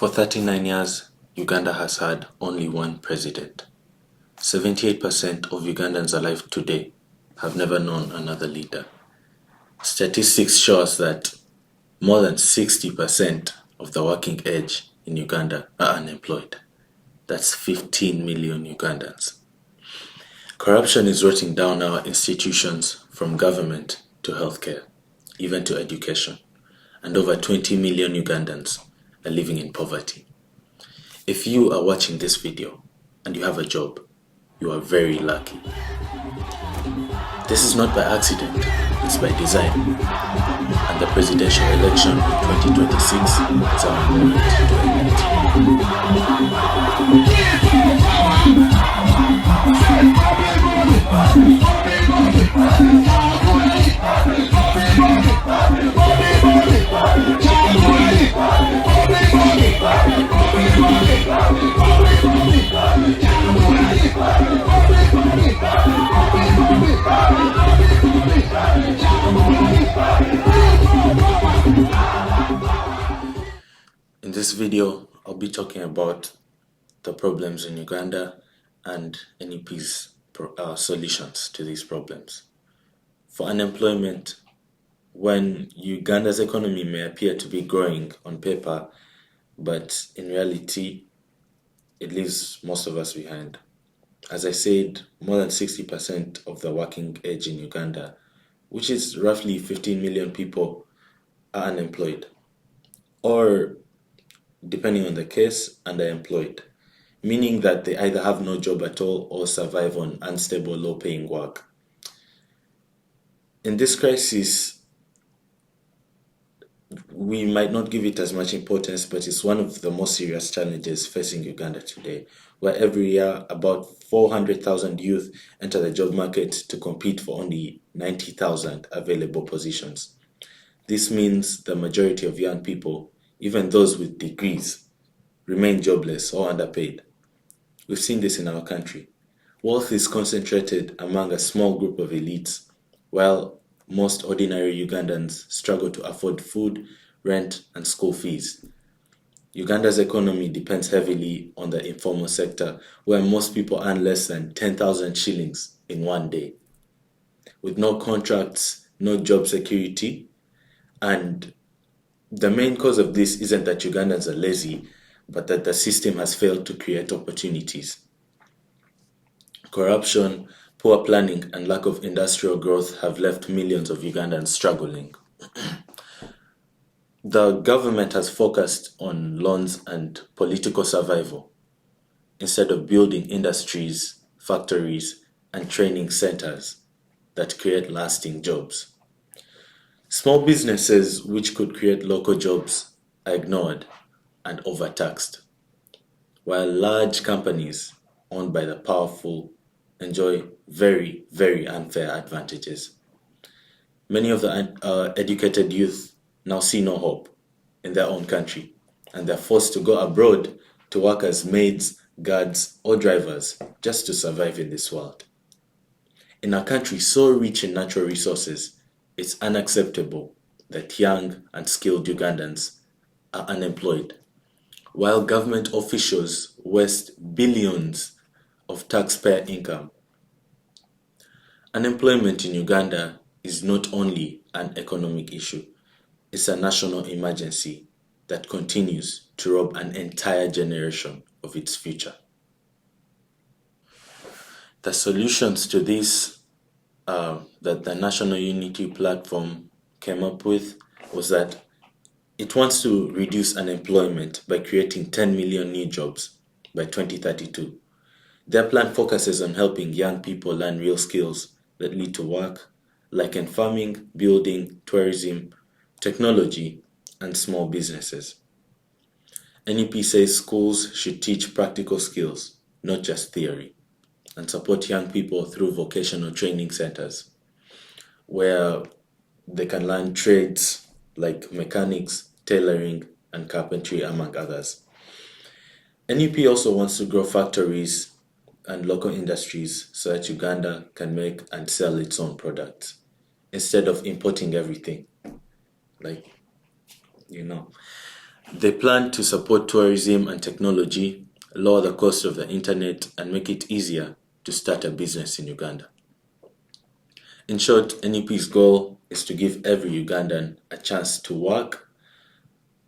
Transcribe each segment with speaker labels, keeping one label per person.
Speaker 1: For 39 years, Uganda has had only one president. 78% of Ugandans alive today have never known another leader. Statistics show us that more than 60% of the working age in Uganda are unemployed. That's 15 million Ugandans. Corruption is rotting down our institutions from government to healthcare, even to education, and over 20 million Ugandans are living in poverty. If you are watching this video and you have a job, you are very lucky. This is not by accident, it's by design. And the presidential election in 2026 is our moment In this video, I'll be talking about the problems in Uganda and NUP's solutions to these problems. For unemployment, when Uganda's economy may appear to be growing on paper, but in reality, it leaves most of us behind. As I said, more than 60% of the working age in Uganda, which is roughly 15 million people, are unemployed, or depending on the case, underemployed, meaning that they either have no job at all or survive on unstable, low-paying work. In this crisis, we might not give it as much importance, but it's one of the most serious challenges facing Uganda today, where every year about 400,000 youth enter the job market to compete for only 90,000 available positions. This means the majority of young people, even those with degrees, remain jobless or underpaid. We've seen this in our country. Wealth is concentrated among a small group of elites, while most ordinary Ugandans struggle to afford food, rent, and school fees. Uganda's economy depends heavily on the informal sector, where most people earn less than 10,000 shillings in one day. With no contracts, no job security, and the main cause of this isn't that Ugandans are lazy, but that the system has failed to create opportunities. Corruption, poor planning, and lack of industrial growth have left millions of Ugandans struggling. The government has focused on loans and political survival instead of building industries, factories, and training centers that create lasting jobs. Small businesses which could create local jobs are ignored and overtaxed, while large companies owned by the powerful enjoy very, very unfair advantages. Many of the educated youth now see no hope in their own country, and they're forced to go abroad to work as maids, guards, or drivers just to survive in this world. In a country so rich in natural resources, it's unacceptable that young and skilled Ugandans are unemployed, while government officials waste billions of taxpayer income. Unemployment in Uganda is not only an economic issue, it's a national emergency that continues to rob an entire generation of its future. The solutions to this that the National Unity Platform came up with was that it wants to reduce unemployment by creating 10 million new jobs by 2032. Their plan focuses on helping young people learn real skills that lead to work, like in farming, building, tourism, technology, and small businesses. NUP says schools should teach practical skills, not just theory, and support young people through vocational training centers, where they can learn trades like mechanics, tailoring, and carpentry, among others. NUP also wants to grow factories and local industries so that Uganda can make and sell its own products instead of importing everything. They plan to support tourism and technology, lower the cost of the internet, and make it easier to start a business in Uganda. In short, NUP's goal is to give every Ugandan a chance to work,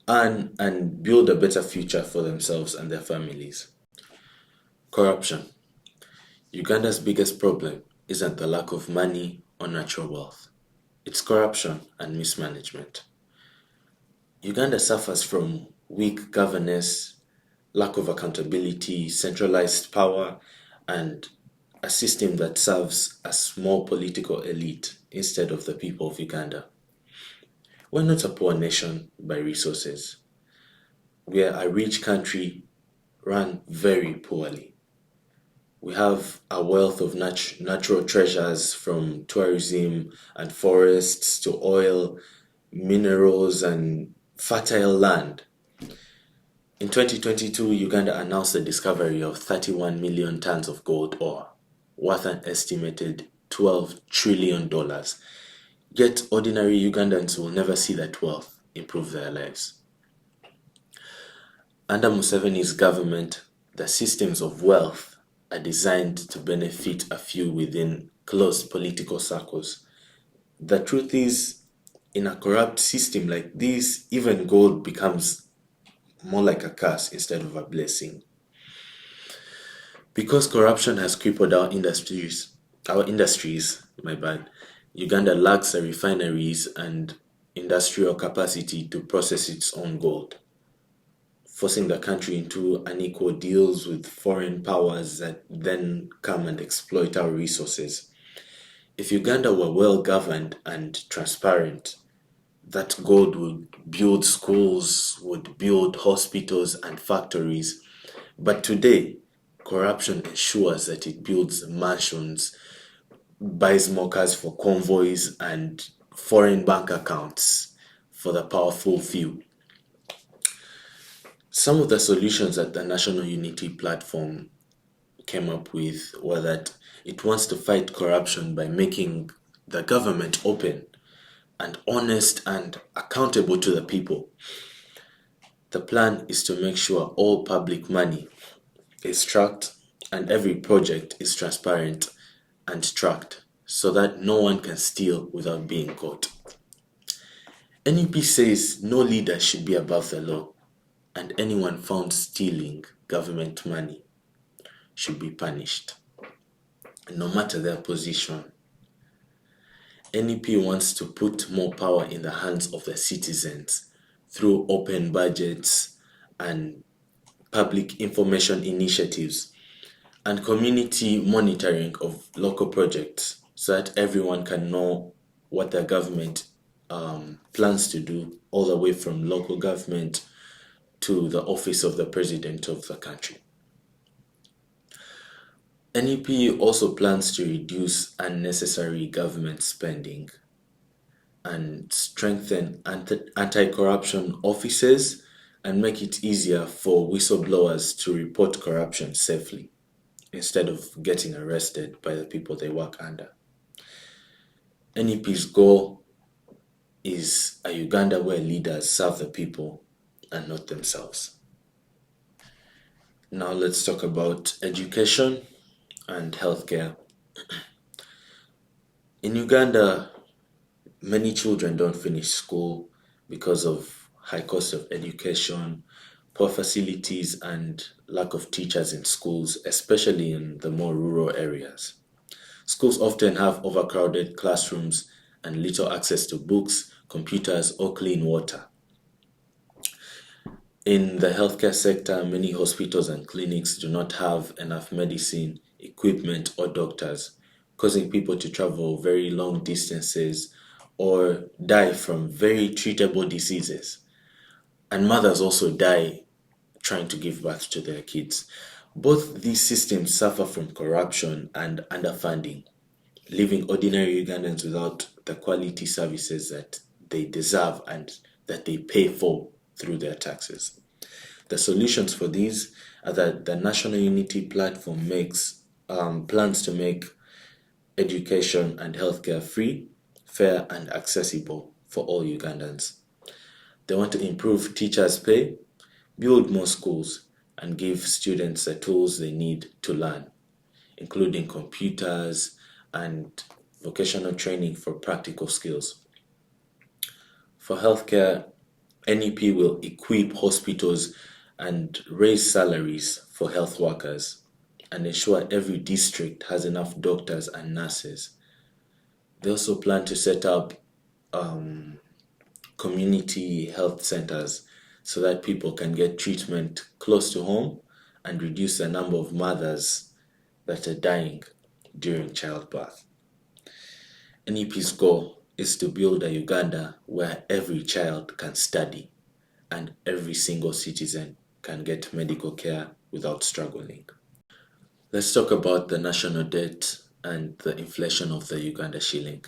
Speaker 1: earn, and build a better future for themselves and their families. Corruption. Uganda's biggest problem isn't the lack of money or natural wealth. It's corruption and mismanagement. Uganda suffers from weak governance, lack of accountability, centralized power, and a system that serves a small political elite instead of the people of Uganda. We're not a poor nation by resources. We are a rich country run very poorly. We have a wealth of natural treasures from tourism and forests to oil, minerals, and fertile land. In 2022, Uganda announced the discovery of 31 million tons of gold ore, worth an estimated $12 trillion. Yet ordinary Ugandans will never see that wealth improve their lives. Under Museveni's government, the systems of wealth are designed to benefit a few within close political circles. The truth is, in a corrupt system like this, even gold becomes more like a curse instead of a blessing. Because corruption has crippled our industries, my bad, Uganda lacks the refineries and industrial capacity to process its own gold, forcing the country into unequal deals with foreign powers that then come and exploit our resources. If Uganda were well governed and transparent, that gold would build schools, would build hospitals and factories. But today, corruption ensures that it builds mansions, buys more cars for convoys, and foreign bank accounts for the powerful few. Some of the solutions that the National Unity Platform came up with were that it wants to fight corruption by making the government open and honest and accountable to the people. The plan is to make sure all public money is tracked and every project is transparent and tracked so that no one can steal without being caught. NUP says no leader should be above the law, and anyone found stealing government money should be punished, no matter their position. NUP wants to put more power in the hands of the citizens through open budgets and public information initiatives and community monitoring of local projects so that everyone can know what their government plans to do, all the way from local government to the office of the president of the country. NUP also plans to reduce unnecessary government spending and strengthen anti-corruption offices and make it easier for whistleblowers to report corruption safely instead of getting arrested by the people they work under. NUP's goal is a Uganda where leaders serve the people and not themselves. Now let's talk about education and healthcare. In Uganda, many children don't finish school because of high cost of education, poor facilities, and lack of teachers in schools, especially in the more rural areas. Schools often have overcrowded classrooms and little access to books, computers, or clean water. In the healthcare sector, many hospitals and clinics do not have enough medicine, equipment, or doctors, causing people to travel very long distances or die from very treatable diseases. And mothers also die trying to give birth to their kids. Both these systems suffer from corruption and underfunding, leaving ordinary Ugandans without the quality services that they deserve and that they pay for through their taxes. The solutions for these are that the National Unity Platform plans to make education and healthcare free, fair, and accessible for all Ugandans. They want to improve teachers' pay, build more schools, and give students the tools they need to learn, including computers and vocational training for practical skills. For healthcare, NEP will equip hospitals and raise salaries for health workers and ensure every district has enough doctors and nurses. They also plan to set up community health centers so that people can get treatment close to home and reduce the number of mothers that are dying during childbirth. NEP's goal is to build a Uganda where every child can study and every single citizen can get medical care without struggling. Let's talk about the national debt and the inflation of the Uganda shilling.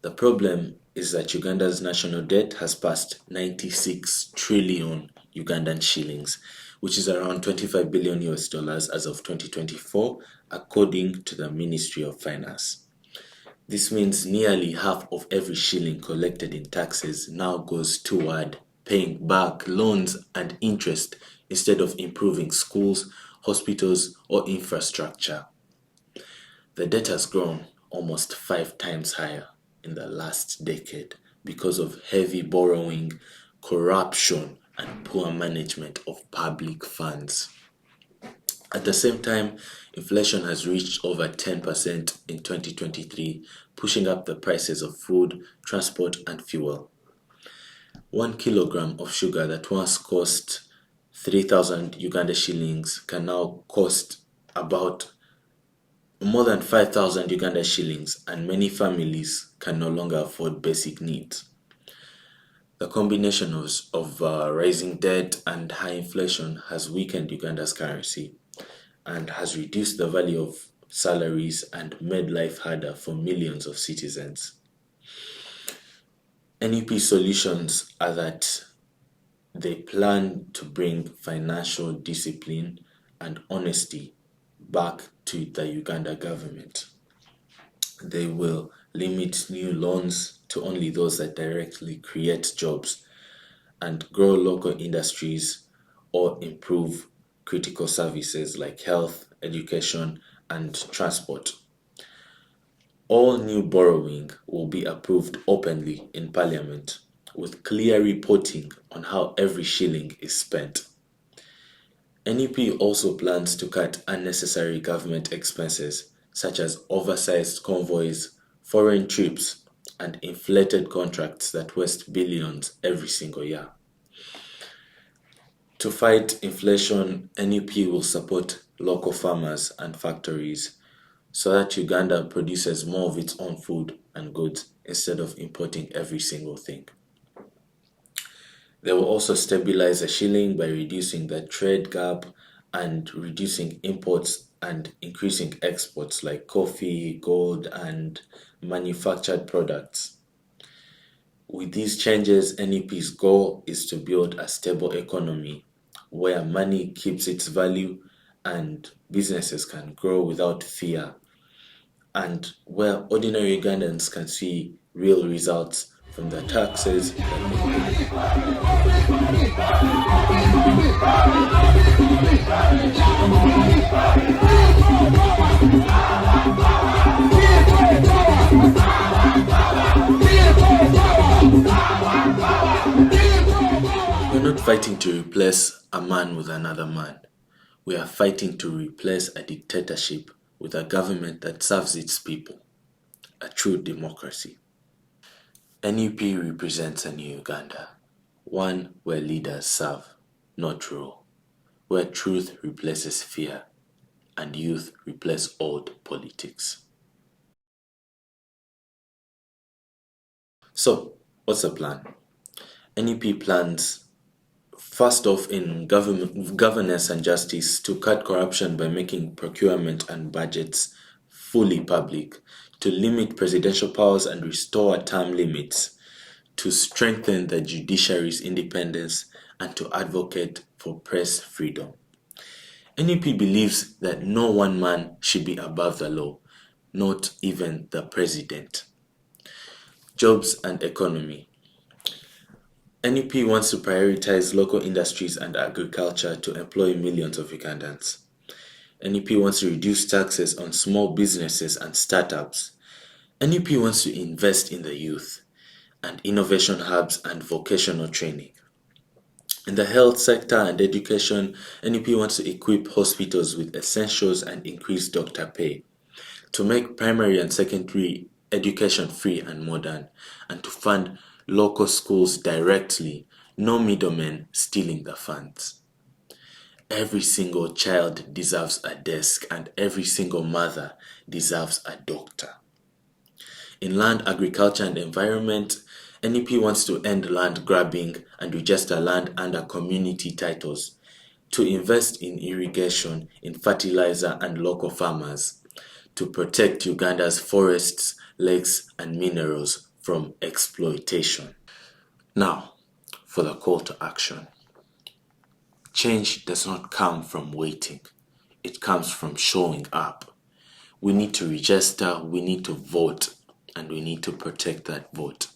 Speaker 1: The problem is that Uganda's national debt has passed 96 trillion Ugandan shillings, which is around 25 billion US dollars as of 2024, according to the Ministry of Finance. This means nearly half of every shilling collected in taxes now goes toward paying back loans and interest instead of improving schools, hospitals, or infrastructure. The debt has grown almost 5 times higher in the last decade because of heavy borrowing, corruption, and poor management of public funds. At the same time, inflation has reached over 10% in 2023, pushing up the prices of food, transport, and fuel. 1 kilogram of sugar that once cost 3,000 Uganda shillings can now cost about more than 5,000 Uganda shillings, and many families can no longer afford basic needs. The combination of rising debt and high inflation has weakened Uganda's currency and has reduced the value of salaries and made life harder for millions of citizens. NUP solutions are that they plan to bring financial discipline and honesty back to the Uganda government. They will limit new loans to only those that directly create jobs and grow local industries or improve critical services like health, education, and transport. All new borrowing will be approved openly in Parliament with clear reporting on how every shilling is spent. NUP also plans to cut unnecessary government expenses such as oversized convoys, foreign trips, and inflated contracts that waste billions every single year. To fight inflation, NUP will support local farmers and factories so that Uganda produces more of its own food and goods instead of importing every single thing. They will also stabilize the shilling by reducing the trade gap and reducing imports and increasing exports like coffee, gold, and manufactured products. With these changes, NEP's goal is to build a stable economy where money keeps its value and businesses can grow without fear, and where ordinary Ugandans can see real results from the taxes that they pay. We're not fighting to replace a man with another man. We are fighting to replace a dictatorship with a government that serves its people, a true democracy. NUP represents a new Uganda, one where leaders serve, not rule, where truth replaces fear and youth replace old politics. So, what's the plan? NUP plans, first off, in governance and justice, to cut corruption by making procurement and budgets fully public, to limit presidential powers and restore term limits, to strengthen the judiciary's independence, and to advocate for press freedom. NUP believes that no one man should be above the law, not even the president. Jobs and economy. NUP wants to prioritize local industries and agriculture to employ millions of Ugandans. NUP wants to reduce taxes on small businesses and startups. NUP wants to invest in the youth and innovation hubs and vocational training. In the health sector and education, NUP wants to equip hospitals with essentials and increase doctor pay, to make primary and secondary education free and modern, and to fund local schools directly, no middlemen stealing the funds. Every single child deserves a desk, and every single mother deserves a doctor. In land, agriculture, and environment, NUP wants to end land grabbing and register land under community titles, to invest in irrigation, in fertilizer, and local farmers, to protect Uganda's forests, lakes, and minerals from exploitation. Now, for the call to action. Change does not come from waiting. It comes from showing up. We need to register, we need to vote, and we need to protect that vote.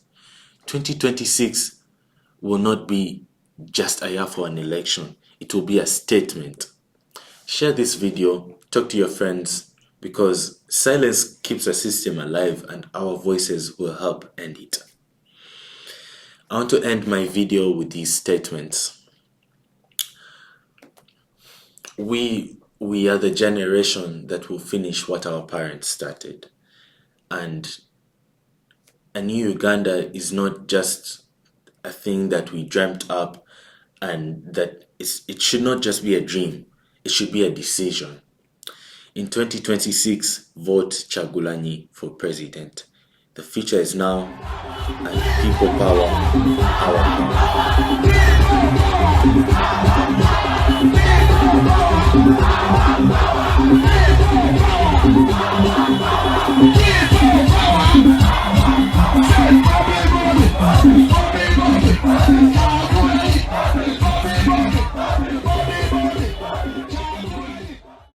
Speaker 1: 2026 will not be just a year for an election. It will be a statement. Share this video, talk to your friends, because silence keeps the system alive and our voices will help end it. I want to end my video with these statements. We are the generation that will finish what our parents started. And a new Uganda is not just a thing that we dreamt up, and that it should not just be a dream. It should be a decision. In 2026, vote Chagulanyi for president. The future is now, and people power, our power.